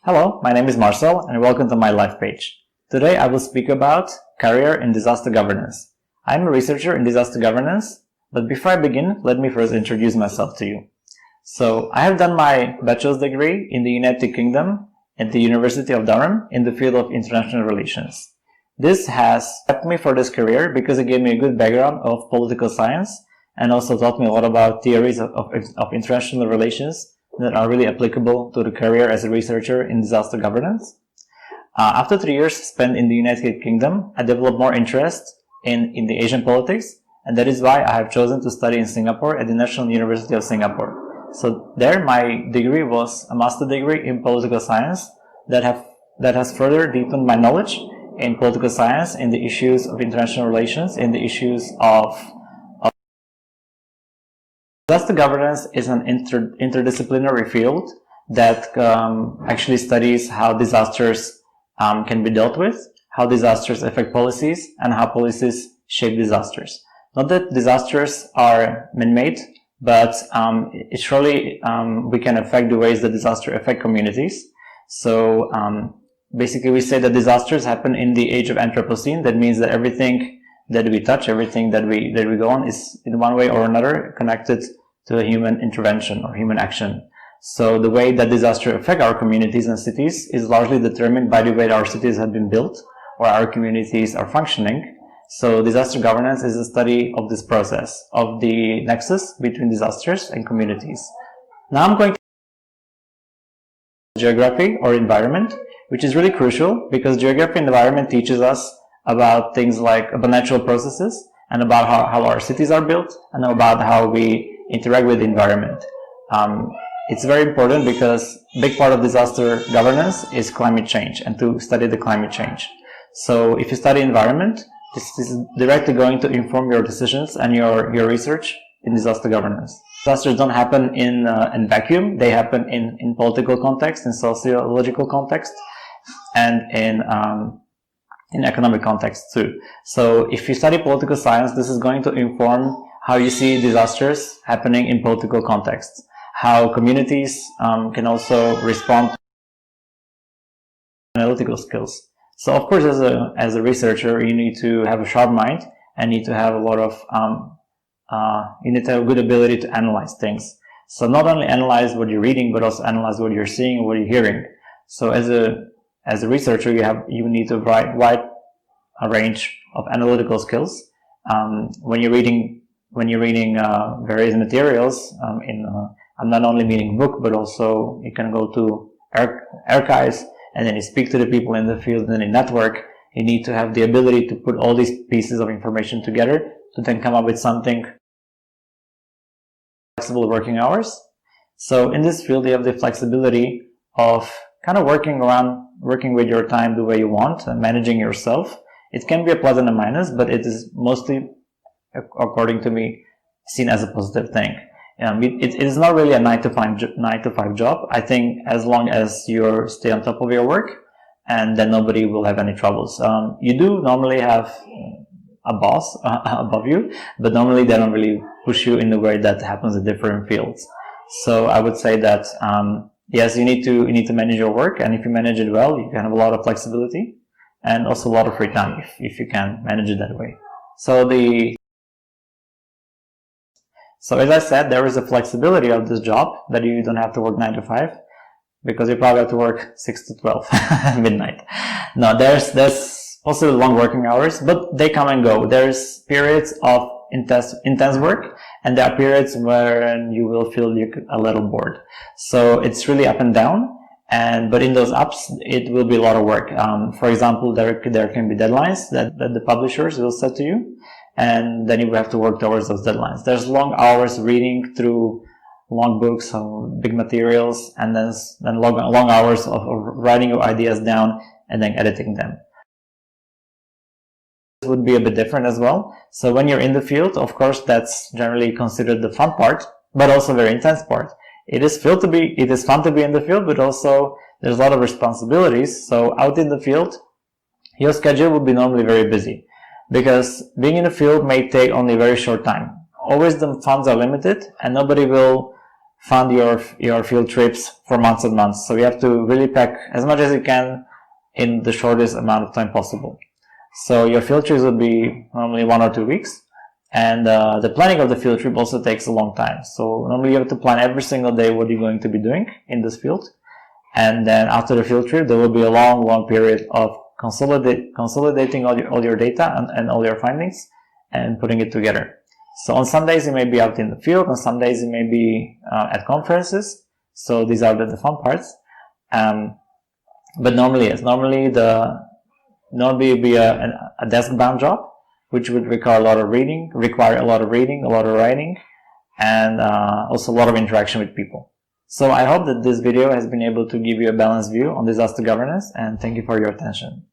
Hello, my name is Marcel and welcome to my LifePage. Today I will speak about career in disaster governance. I'm a researcher in disaster governance, but before I begin, let me first introduce myself to you. So I have done my bachelor's degree in the United Kingdom at the University of Durham in the field of international relations. This has helped me for this career because it gave me a good background of political science and also taught me a lot about theories of international relations that are really applicable to the career as a researcher in disaster governance. After 3 years spent in the United Kingdom, I developed more interest in the Asian politics, and that is why I have chosen to study in Singapore at the National University of Singapore. So there my degree was a master degree in political science that has further deepened my knowledge in political science, in the issues of international relations, in the issues of disaster governance is an interdisciplinary field that actually studies how disasters can be dealt with, how disasters affect policies, and how policies shape disasters. Not that disasters are man-made, but it surely we can affect the ways that disasters affect communities. So basically we say that disasters happen in the age of Anthropocene. That means that everything that we touch, everything that we go on is in one way or another connected to a human intervention or human action. So the way that disasters affect our communities and cities is largely determined by the way our cities have been built or our communities are functioning. So disaster governance is a study of this process, of the nexus between disasters and communities. Now I'm going to geography or environment, which is really crucial because geography and environment teaches us about things like about natural processes and about how our cities are built and about how we interact with the environment. It's very important because a big part of disaster governance is climate change and to study the climate change. So if you study environment, this is directly going to inform your decisions and your research in disaster governance. Disasters don't happen in vacuum. They happen in political context, in sociological context, and in economic context too. So if you study political science, this is going to inform how you see disasters happening in political contexts, how communities can also respond to analytical skills. So of course, as a researcher, you need to have a sharp mind and need to have a lot of you need to have a good ability to analyze things. So not only analyze what you're reading, but also analyze what you're seeing and what you're hearing. So as a researcher, you need to wide a range of analytical skills. When you're reading various materials, I'm not only meaning book, but also you can go to archives and then you speak to the people in the field and then you network. You need to have the ability to put all these pieces of information together to then come up with something flexible working hours. So in this field, you have the flexibility of kind of working with your time the way you want and managing yourself. It can be a plus and a minus, but it is mostly, according to me, seen as a positive thing. It is not really a 9 to 5 job. I think as long as you stay on top of your work, and then nobody will have any troubles. You do normally have a boss above you, but normally they don't really push you in the way that happens in different fields. So I would say that yes, you need to manage your work, and if you manage it well, you can have a lot of flexibility and also a lot of free time if you can manage it that way. So as I said, there is a flexibility of this job that you don't have to work 9 to 5 because you probably have to work 6 to 12 midnight. No, there's possibly long working hours, but they come and go. There's periods of intense work, and there are periods where you will feel a little bored. So it's really up and down, but in those ups, it will be a lot of work. For example, there can be deadlines that the publishers will set to you, and then you will have to work towards those deadlines. There's long hours reading through long books of big materials, and then long hours of writing your ideas down and then editing them. Would be a bit different as well. So when you're in the field, of course, that's generally considered the fun part, but also very intense part. It is fun to be in the field, but also there's a lot of responsibilities. So out in the field, your schedule will be normally very busy because being in the field may take only a very short time. Always the funds are limited and nobody will fund your field trips for months and months. So you have to really pack as much as you can in the shortest amount of time possible. So your field trips would be normally 1 or 2 weeks. And the planning of the field trip also takes a long time. So normally you have to plan every single day what you're going to be doing in this field. And then after the field trip, there will be a long period of consolidating all your data and all your findings and putting it together. So on some days you may be out in the field, on some days you may be at conferences. So these are the fun parts. But normally, yes, normally it'd be a desk-bound job, which would require a lot of reading, a lot of writing, and also a lot of interaction with people. So I hope that this video has been able to give you a balanced view on disaster governance, and thank you for your attention.